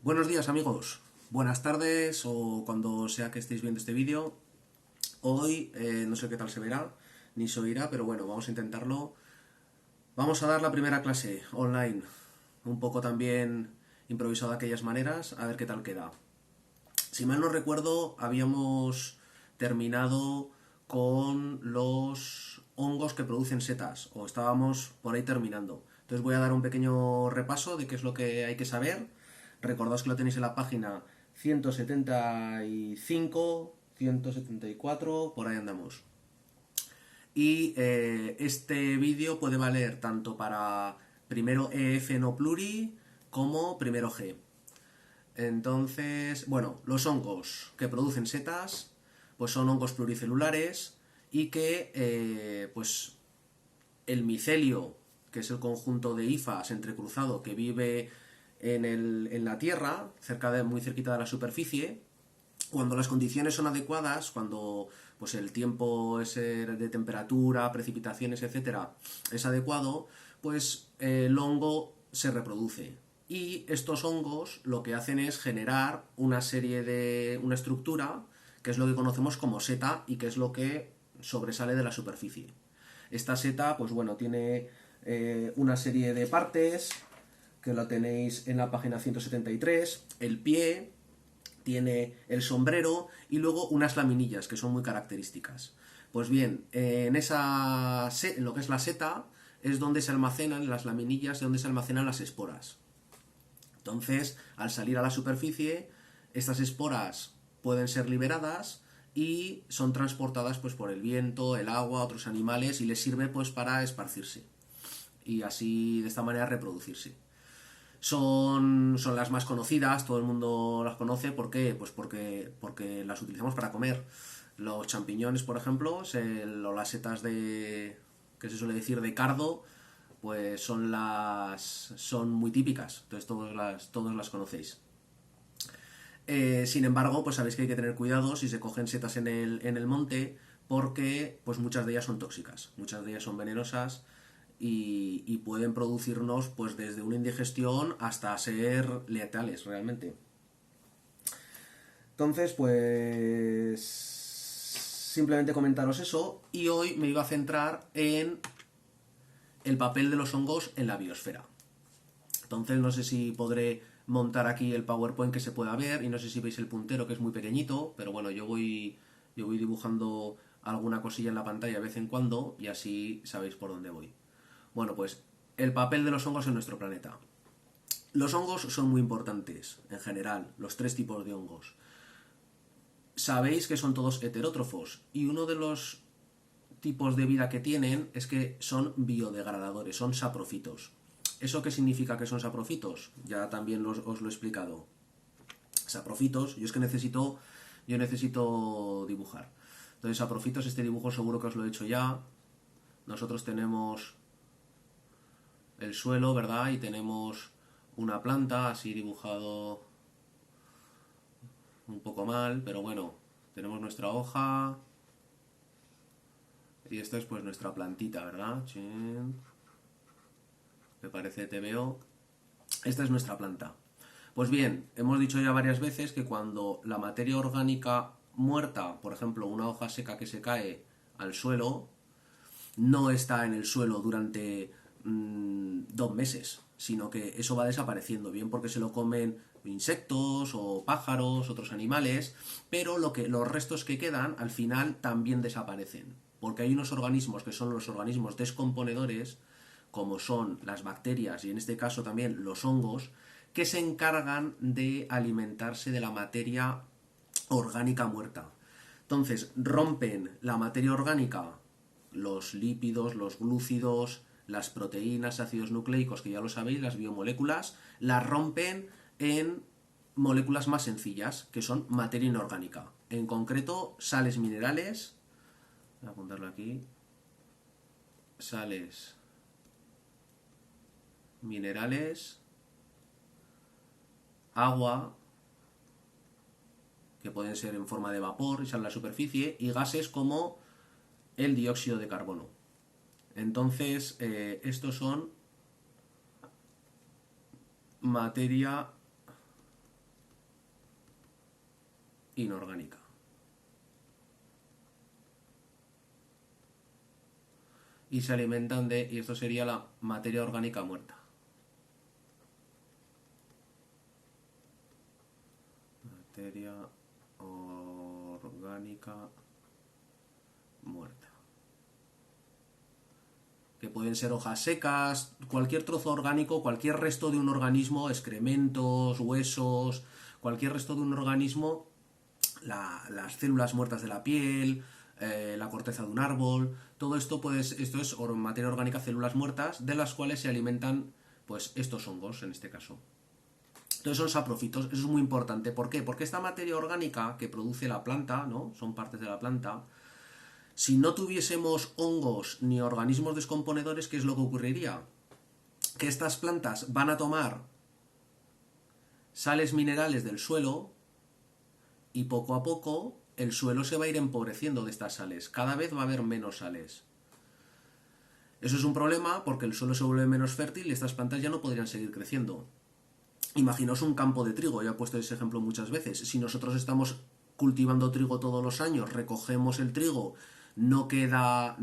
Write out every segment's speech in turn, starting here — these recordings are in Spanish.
Buenos días amigos, buenas tardes o cuando sea que estéis viendo este vídeo. Hoy no sé qué tal se verá, ni se oirá, pero bueno, vamos a intentarlo. Vamos a dar la primera clase online, un poco también improvisado de aquellas maneras, a ver qué tal queda. Si mal no recuerdo, habíamos terminado con los hongos que producen setas, o estábamos por ahí terminando. Entonces voy a dar un pequeño repaso de qué es lo que hay que saber. Recordaos que lo tenéis en la página 175, 174, por ahí andamos. Y este vídeo puede valer tanto para primero EF no pluri como primero G. Entonces, bueno, los hongos que producen setas, pues son hongos pluricelulares y que, pues, el micelio, que es el conjunto de hifas entrecruzado que vive en la Tierra, muy cerquita de la superficie, cuando las condiciones son adecuadas, cuando pues el tiempo es de temperatura, precipitaciones, etcétera, es adecuado, pues el hongo se reproduce. Y estos hongos lo que hacen es generar una estructura que es lo que conocemos como seta y que es lo que sobresale de la superficie. Esta seta, pues bueno, tiene una serie de partes que lo tenéis en la página 173, el pie, tiene el sombrero y luego unas laminillas que son muy características. Pues bien, en lo que es la seta es donde se almacenan las laminillas, donde se almacenan las esporas. Entonces, al salir a la superficie, estas esporas pueden ser liberadas y son transportadas pues por el viento, el agua, otros animales y les sirve pues para esparcirse y así de esta manera reproducirse. Son las más conocidas, todo el mundo las conoce. ¿Por qué? Pues porque las utilizamos para comer. Los champiñones, por ejemplo, o las setas que se suele decir de cardo, pues son muy típicas. Entonces todos las conocéis. Sin embargo, pues sabéis que hay que tener cuidado si se cogen setas en el monte, porque pues muchas de ellas son tóxicas, muchas de ellas son venenosas y pueden producirnos pues desde una indigestión hasta ser letales realmente. Entonces, pues simplemente comentaros eso y hoy me iba a centrar en el papel de los hongos en la biosfera. Entonces no sé si podré montar aquí el PowerPoint que se pueda ver y no sé si veis el puntero que es muy pequeñito, pero bueno, yo voy dibujando alguna cosilla en la pantalla de vez en cuando y así sabéis por dónde voy. Bueno, pues el papel de los hongos en nuestro planeta. Los hongos son muy importantes, en general, los tres tipos de hongos. Sabéis que son todos heterótrofos y uno de los tipos de vida que tienen es que son biodegradadores, son saprofitos. ¿Eso qué significa que son saprofitos? Ya también os lo he explicado. Saprofitos, yo necesito dibujar. Entonces, saprofitos, este dibujo seguro que os lo he hecho ya. Nosotros tenemos el suelo, ¿verdad? Y tenemos una planta así dibujado un poco mal, pero bueno, tenemos nuestra hoja y esta es pues nuestra plantita, ¿verdad? Chin. Me parece, te veo. Esta es nuestra planta. Pues bien, hemos dicho ya varias veces que cuando la materia orgánica muerta, por ejemplo, una hoja seca que se cae al suelo, no está en el suelo durante 2 meses, sino que eso va desapareciendo, bien porque se lo comen insectos o pájaros, otros animales, pero los restos que quedan al final también desaparecen, porque hay unos organismos que son los organismos descomponedores, como son las bacterias y en este caso también los hongos, que se encargan de alimentarse de la materia orgánica muerta. Entonces rompen la materia orgánica, los lípidos, los glúcidos, las proteínas, ácidos nucleicos, que ya lo sabéis, las biomoléculas, las rompen en moléculas más sencillas, que son materia inorgánica. En concreto, sales minerales, voy a apuntarlo aquí, sales minerales, agua, que pueden ser en forma de vapor y salen a la superficie, y gases como el dióxido de carbono. Entonces, estos son materia inorgánica. Y se alimentan y esto sería la materia orgánica muerta. Materia orgánica muerta. Que pueden ser hojas secas, cualquier trozo orgánico, cualquier resto de un organismo, excrementos, huesos, cualquier resto de un organismo, las células muertas de la piel, la corteza de un árbol, todo esto, esto es materia orgánica, células muertas, de las cuales se alimentan pues estos hongos en este caso. Entonces son saprofítos, eso es muy importante. ¿Por qué? Porque esta materia orgánica que produce la planta, ¿no? Son partes de la planta. Si no tuviésemos hongos ni organismos descomponedores, ¿qué es lo que ocurriría? Que estas plantas van a tomar sales minerales del suelo y poco a poco el suelo se va a ir empobreciendo de estas sales. Cada vez va a haber menos sales. Eso es un problema porque el suelo se vuelve menos fértil y estas plantas ya no podrían seguir creciendo. Imaginaos un campo de trigo, ya he puesto ese ejemplo muchas veces. Si nosotros estamos cultivando trigo todos los años, recogemos el trigo, no queda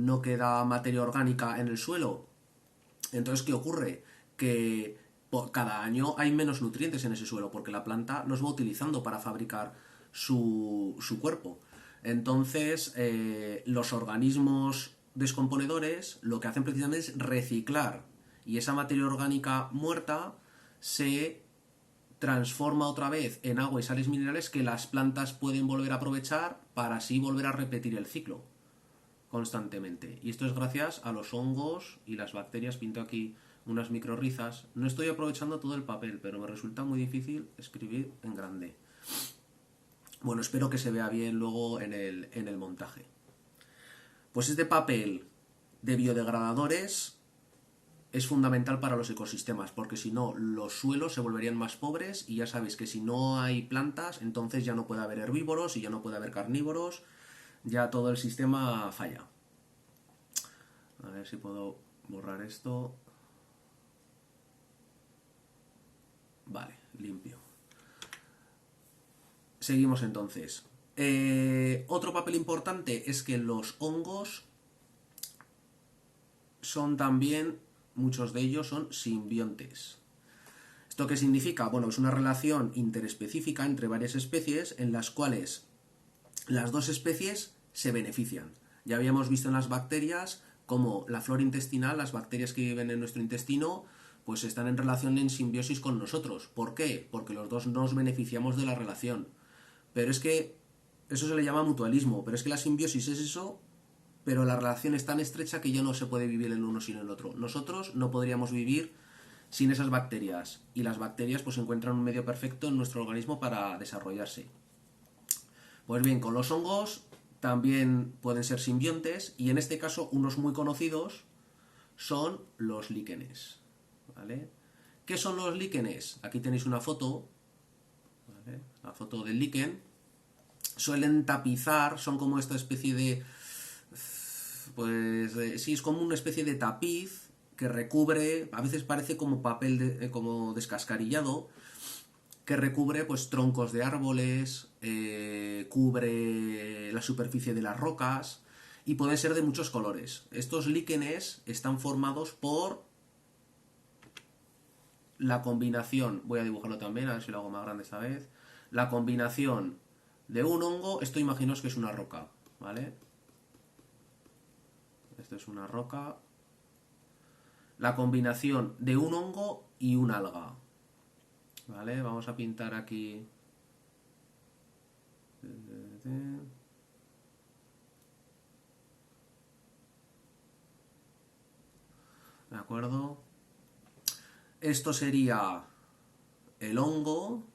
materia orgánica en el suelo. Entonces, ¿qué ocurre? Que cada año hay menos nutrientes en ese suelo porque la planta los va utilizando para fabricar su cuerpo. Entonces, los organismos descomponedores lo que hacen precisamente es reciclar y esa materia orgánica muerta se transforma otra vez en agua y sales minerales que las plantas pueden volver a aprovechar para así volver a repetir el ciclo constantemente. Y esto es gracias a los hongos y las bacterias. Pinto aquí unas microrrizas. No estoy aprovechando todo el papel, pero me resulta muy difícil escribir en grande. Bueno, espero que se vea bien luego en el montaje. Pues este papel de biodegradadores es fundamental para los ecosistemas, porque si no, los suelos se volverían más pobres y ya sabéis que si no hay plantas, entonces ya no puede haber herbívoros y ya no puede haber carnívoros, ya todo el sistema falla. A ver si puedo borrar esto. Vale, limpio. Seguimos entonces. Otro papel importante es que los hongos son también, muchos de ellos son simbiontes. ¿Esto qué significa? Bueno, es una relación interespecífica entre varias especies en las cuales las dos especies se benefician. Ya habíamos visto en las bacterias como la flora intestinal, las bacterias que viven en nuestro intestino, pues están en relación en simbiosis con nosotros. ¿Por qué? Porque los dos nos beneficiamos de la relación. Pero es que eso se le llama mutualismo, pero es que la simbiosis es eso, pero la relación es tan estrecha que ya no se puede vivir el uno sin el otro. Nosotros no podríamos vivir sin esas bacterias, y las bacterias pues encuentran un medio perfecto en nuestro organismo para desarrollarse. Pues bien, con los hongos también pueden ser simbiontes, y en este caso unos muy conocidos son los líquenes, ¿vale? ¿Qué son los líquenes? Aquí tenéis una foto, ¿vale? La foto del líquen. Suelen tapizar, son como esta especie de... sí, es como una especie de tapiz que recubre, a veces parece como papel como descascarillado, que recubre pues troncos de árboles, cubre la superficie de las rocas y pueden ser de muchos colores. Estos líquenes están formados por la combinación, voy a dibujarlo también, a ver si lo hago más grande esta vez, la combinación de un hongo, esto imaginaos que es una roca, ¿vale? Esto es una roca. La combinación de un hongo y un alga, ¿vale? Vamos a pintar aquí. ¿De acuerdo? Esto sería el hongo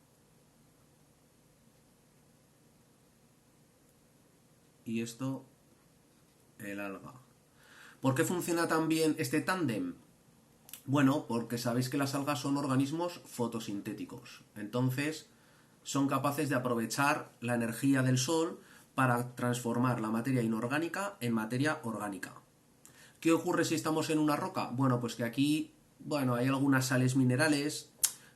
y esto el alga. ¿Por qué funciona tan bien este tándem? Bueno, porque sabéis que las algas son organismos fotosintéticos. Entonces, son capaces de aprovechar la energía del sol para transformar la materia inorgánica en materia orgánica. ¿Qué ocurre si estamos en una roca? Bueno, pues que aquí, hay algunas sales minerales,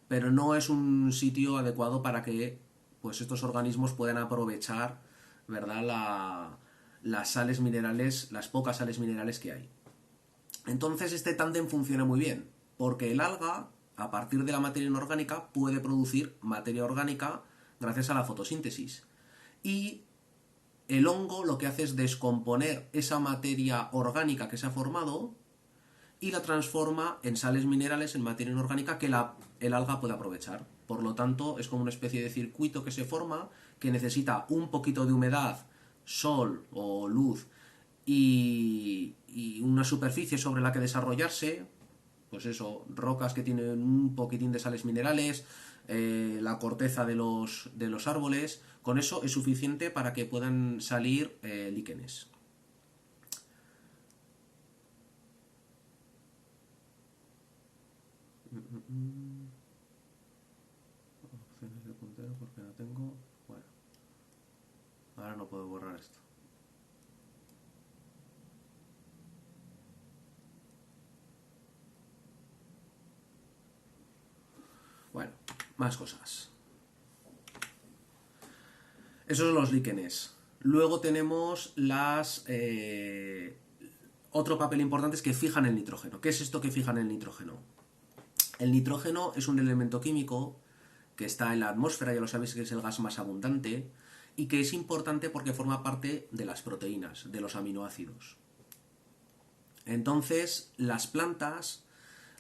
pero no es un sitio adecuado para que pues estos organismos pueden aprovechar, ¿verdad?, las sales minerales, las pocas sales minerales que hay. Entonces este tándem funciona muy bien, porque el alga, a partir de la materia inorgánica, puede producir materia orgánica gracias a la fotosíntesis. Y el hongo lo que hace es descomponer esa materia orgánica que se ha formado y la transforma en sales minerales, en materia inorgánica que el alga puede aprovechar. Por lo tanto, es como una especie de circuito que se forma, que necesita un poquito de humedad, sol o luz y una superficie sobre la que desarrollarse, pues eso, rocas que tienen un poquitín de sales minerales, la corteza de los árboles, con eso es suficiente para que puedan salir líquenes. Opciones de puntero porque no tengo... Bueno, ahora no puedo borrar esto. Bueno, más cosas. Esos son los líquenes. Luego tenemos otro papel importante es que fijan el nitrógeno. ¿Qué es esto que fijan el nitrógeno? El nitrógeno es un elemento químico que está en la atmósfera, ya lo sabéis que es el gas más abundante, y que es importante porque forma parte de las proteínas, de los aminoácidos. Entonces, las plantas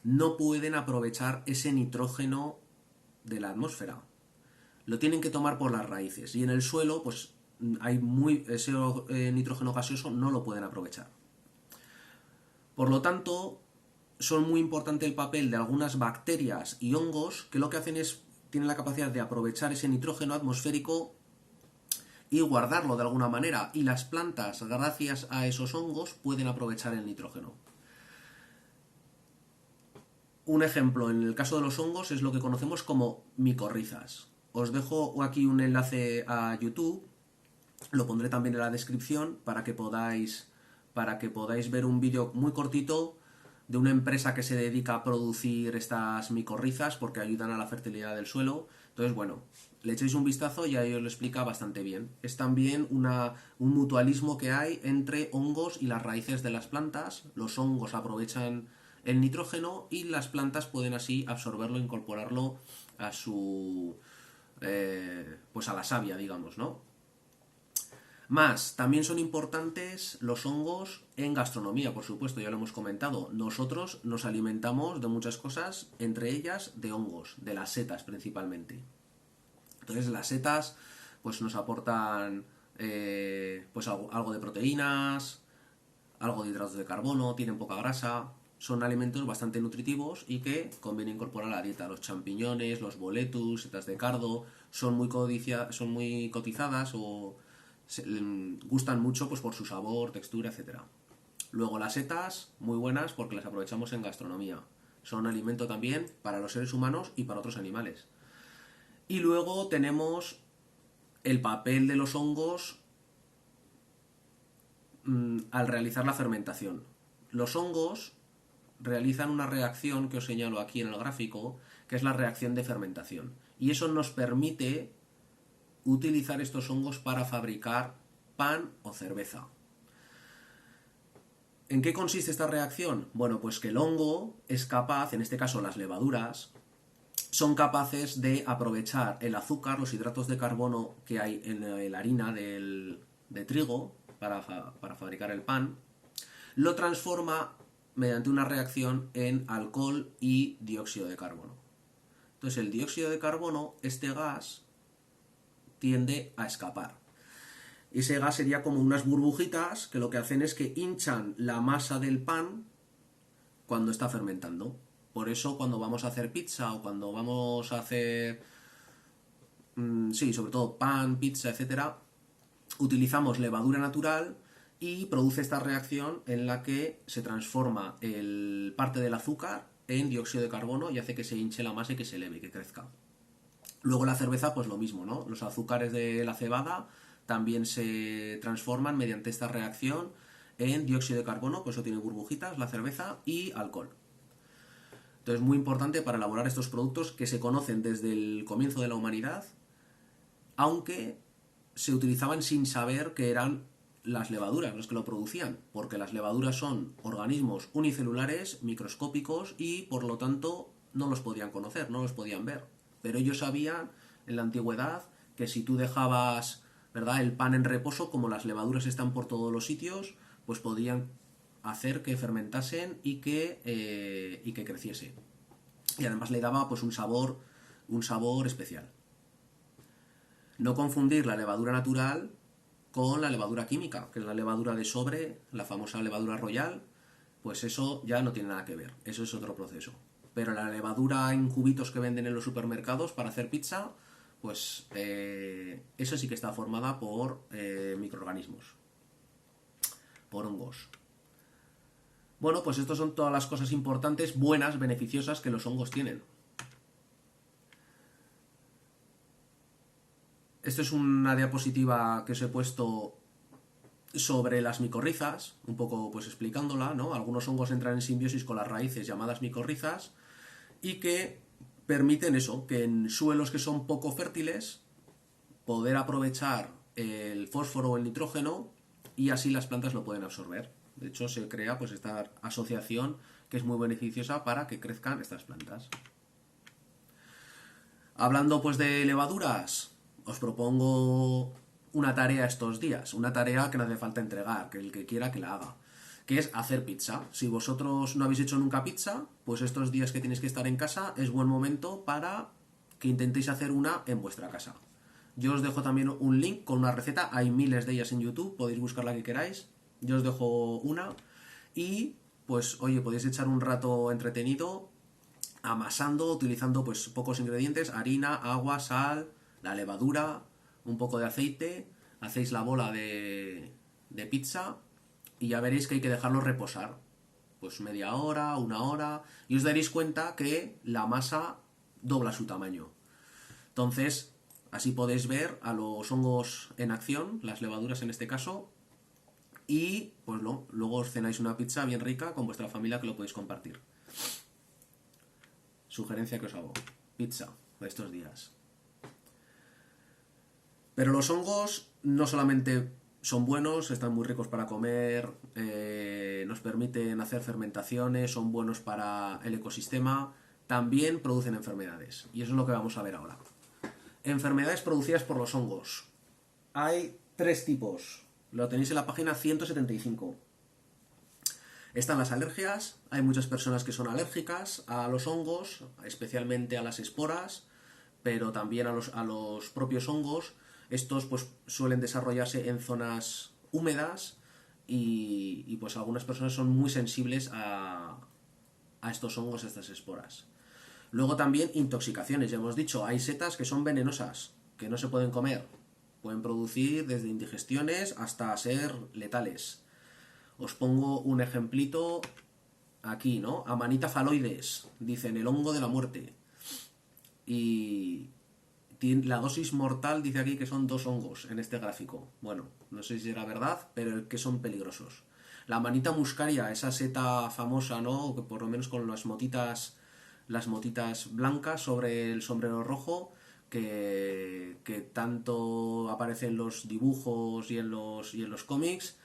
no pueden aprovechar ese nitrógeno de la atmósfera. Lo tienen que tomar por las raíces. Y en el suelo, pues ese nitrógeno gaseoso no lo pueden aprovechar. Por lo tanto, son muy importante el papel de algunas bacterias y hongos que lo que hacen es, tienen la capacidad de aprovechar ese nitrógeno atmosférico y guardarlo de alguna manera. Y las plantas, gracias a esos hongos, pueden aprovechar el nitrógeno. Un ejemplo, en el caso de los hongos, es lo que conocemos como micorrizas. Os dejo aquí un enlace a YouTube, lo pondré también en la descripción para que podáis ver un vídeo muy cortito de una empresa que se dedica a producir estas micorrizas porque ayudan a la fertilidad del suelo. Entonces, bueno, le echéis un vistazo y ahí os lo explica bastante bien. Es también un mutualismo que hay entre hongos y las raíces de las plantas. Los hongos aprovechan el nitrógeno y las plantas pueden así absorberlo, incorporarlo a pues a la savia, digamos, ¿no? Más, también son importantes los hongos en gastronomía, por supuesto, ya lo hemos comentado. Nosotros nos alimentamos de muchas cosas, entre ellas de hongos, de las setas principalmente. Entonces las setas pues nos aportan pues algo de proteínas, algo de hidratos de carbono, tienen poca grasa, son alimentos bastante nutritivos y que conviene incorporar a la dieta. Los champiñones, los boletus, setas de cardo, son muy cotizadas o gustan mucho pues por su sabor, textura, etc. Luego las setas, muy buenas porque las aprovechamos en gastronomía. Son alimento también para los seres humanos y para otros animales. Y luego tenemos el papel de los hongos al realizar la fermentación. Los hongos realizan una reacción que os señalo aquí en el gráfico, que es la reacción de fermentación. Y eso nos permite utilizar estos hongos para fabricar pan o cerveza. ¿En qué consiste esta reacción? Bueno, pues que el hongo es capaz, en este caso las levaduras, son capaces de aprovechar el azúcar, los hidratos de carbono que hay en la harina de trigo para fabricar el pan, lo transforma mediante una reacción en alcohol y dióxido de carbono. Entonces el dióxido de carbono, este gas, tiende a escapar. Ese gas sería como unas burbujitas que lo que hacen es que hinchan la masa del pan cuando está fermentando. Por eso cuando vamos a hacer pizza o cuando vamos a hacer, sí, sobre todo pan, pizza, etcétera, utilizamos levadura natural y produce esta reacción en la que se transforma parte del azúcar en dióxido de carbono y hace que se hinche la masa y que se eleve, que crezca. Luego la cerveza, pues lo mismo, ¿no? Los azúcares de la cebada también se transforman mediante esta reacción en dióxido de carbono, por eso tiene burbujitas la cerveza, y alcohol. Entonces, muy importante para elaborar estos productos que se conocen desde el comienzo de la humanidad aunque se utilizaban sin saber que eran las levaduras los que lo producían, porque las levaduras son organismos unicelulares, microscópicos, y por lo tanto no los podían conocer, no los podían ver. Pero ellos sabían en la antigüedad que si tú dejabas, ¿verdad?, el pan en reposo, como las levaduras están por todos los sitios, pues podían hacer que fermentasen y que creciese. Y además le daba pues un sabor especial. No confundir la levadura natural con la levadura química, que es la levadura de sobre, la famosa levadura royal, pues eso ya no tiene nada que ver, eso es otro proceso. Pero la levadura en cubitos que venden en los supermercados para hacer pizza, pues eso sí que está formada por microorganismos, por hongos. Bueno, pues estas son todas las cosas importantes, buenas, beneficiosas que los hongos tienen. Esto es una diapositiva que os he puesto sobre las micorrizas, un poco pues explicándola, ¿no? Algunos hongos entran en simbiosis con las raíces llamadas micorrizas y que permiten eso, que en suelos que son poco fértiles poder aprovechar el fósforo o el nitrógeno y así las plantas lo pueden absorber. De hecho, se crea pues esta asociación que es muy beneficiosa para que crezcan estas plantas. Hablando pues de levaduras, os propongo una tarea estos días, una tarea que no hace falta entregar, que el que quiera que la haga, que es hacer pizza. Si vosotros no habéis hecho nunca pizza, pues estos días que tenéis que estar en casa es buen momento para que intentéis hacer una en vuestra casa. Yo os dejo también un link con una receta, hay miles de ellas en YouTube, podéis buscar la que queráis. Yo os dejo una y pues oye, podéis echar un rato entretenido amasando, utilizando pues pocos ingredientes, harina, agua, sal, la levadura, un poco de aceite, hacéis la bola de pizza y ya veréis que hay que dejarlo reposar, pues media hora, una hora, y os daréis cuenta que la masa dobla su tamaño. Entonces, así podéis ver a los hongos en acción, las levaduras en este caso, y pues luego os cenáis una pizza bien rica con vuestra familia que lo podéis compartir. Sugerencia que os hago, pizza para estos días. Pero los hongos no solamente son buenos, están muy ricos para comer, nos permiten hacer fermentaciones, son buenos para el ecosistema, también producen enfermedades. Y eso es lo que vamos a ver ahora. Enfermedades producidas por los hongos. Hay 3 tipos. Lo tenéis en la página 175. Están las alergias. Hay muchas personas que son alérgicas a los hongos, especialmente a las esporas, pero también a los propios hongos. Estos pues suelen desarrollarse en zonas húmedas y pues algunas personas son muy sensibles a estos hongos, a estas esporas. Luego también intoxicaciones, ya hemos dicho, hay setas que son venenosas, que no se pueden comer. Pueden producir desde indigestiones hasta ser letales. Os pongo un ejemplito aquí, ¿no? Amanita phalloides, dicen el hongo de la muerte. Y la dosis mortal dice aquí que son 2 hongos en este gráfico. Bueno, no sé si era verdad, pero que son peligrosos. La Amanita muscaria, esa seta famosa, ¿no? Que por lo menos con las motitas blancas sobre el sombrero rojo, que tanto aparece en los dibujos y en los cómics,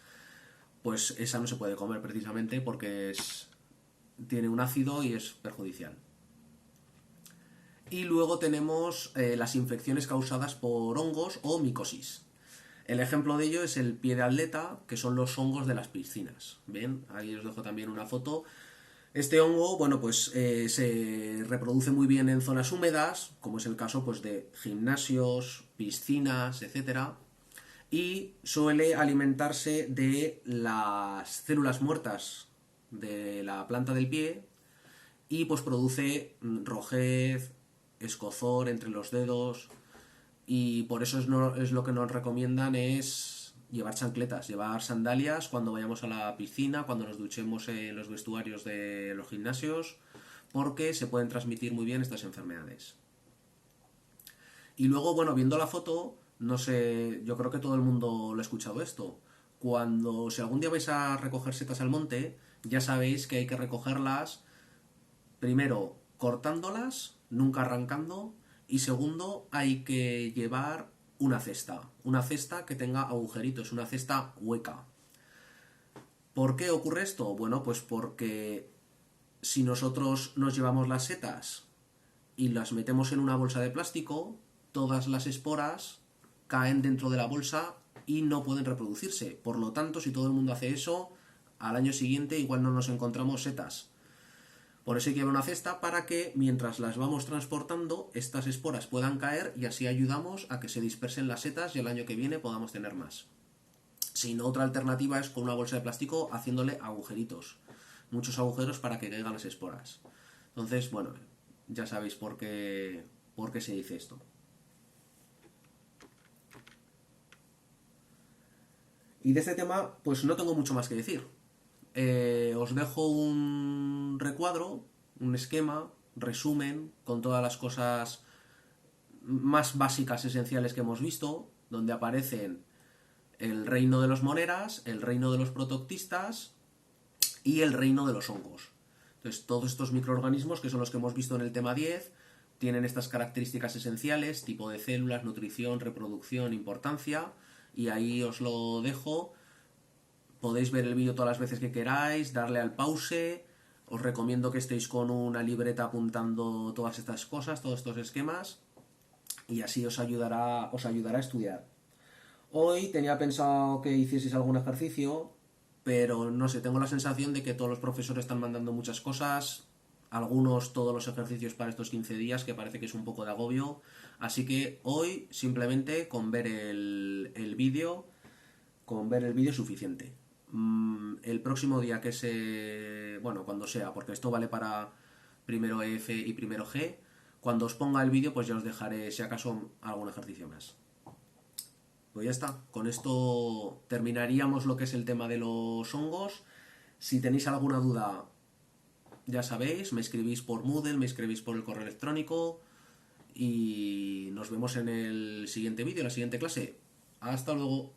pues esa no se puede comer precisamente porque tiene un ácido y es perjudicial. Y luego tenemos las infecciones causadas por hongos o micosis. El ejemplo de ello es el pie de atleta, que son los hongos de las piscinas. ¿Ven? Ahí os dejo también una foto. Este hongo, bueno, pues se reproduce muy bien en zonas húmedas, como es el caso pues de gimnasios, piscinas, etcétera, y suele alimentarse de las células muertas de la planta del pie y pues produce rojez, escozor entre los dedos, y por eso es lo que nos recomiendan es llevar chancletas, llevar sandalias cuando vayamos a la piscina, cuando nos duchemos en los vestuarios de los gimnasios, porque se pueden transmitir muy bien estas enfermedades. Y luego, bueno, viendo la foto, no sé, yo creo que todo el mundo lo ha escuchado esto. Si algún día vais a recoger setas al monte, ya sabéis que hay que recogerlas primero cortándolas, nunca arrancando, y segundo hay que llevar una cesta que tenga agujeritos, una cesta hueca. ¿Por qué ocurre esto? Bueno, pues porque si nosotros nos llevamos las setas y las metemos en una bolsa de plástico, todas las esporas caen dentro de la bolsa y no pueden reproducirse. Por lo tanto, si todo el mundo hace eso, al año siguiente igual no nos encontramos setas. Por eso hay que llevar una cesta para que mientras las vamos transportando, estas esporas puedan caer y así ayudamos a que se dispersen las setas y el año que viene podamos tener más. Si no, otra alternativa es con una bolsa de plástico haciéndole agujeritos. Muchos agujeros para que caigan las esporas. Entonces, bueno, ya sabéis por qué se dice esto. Y de este tema, pues no tengo mucho más que decir. Os dejo un recuadro, un esquema, resumen, con todas las cosas más básicas, esenciales que hemos visto, donde aparecen el reino de los moneras, el reino de los protoctistas y el reino de los hongos. Entonces, todos estos microorganismos, que son los que hemos visto en el tema 10, tienen estas características esenciales, tipo de células, nutrición, reproducción, importancia, y ahí os lo dejo. Podéis ver el vídeo todas las veces que queráis, darle al pause. Os recomiendo que estéis con una libreta apuntando todas estas cosas, todos estos esquemas, y así os ayudará a estudiar. Hoy tenía pensado que hicieseis algún ejercicio, pero no sé, tengo la sensación de que todos los profesores están mandando muchas cosas, algunos todos los ejercicios para estos 15 días, que parece que es un poco de agobio, así que hoy simplemente con ver el vídeo es suficiente. El próximo día bueno, cuando sea, porque esto vale para primero F y primero G, cuando os ponga el vídeo pues ya os dejaré si acaso algún ejercicio más. Pues ya está, con esto terminaríamos lo que es el tema de los hongos. Si tenéis alguna duda, ya sabéis, me escribís por Moodle, me escribís por el correo electrónico y nos vemos en el siguiente vídeo, en la siguiente clase. Hasta luego.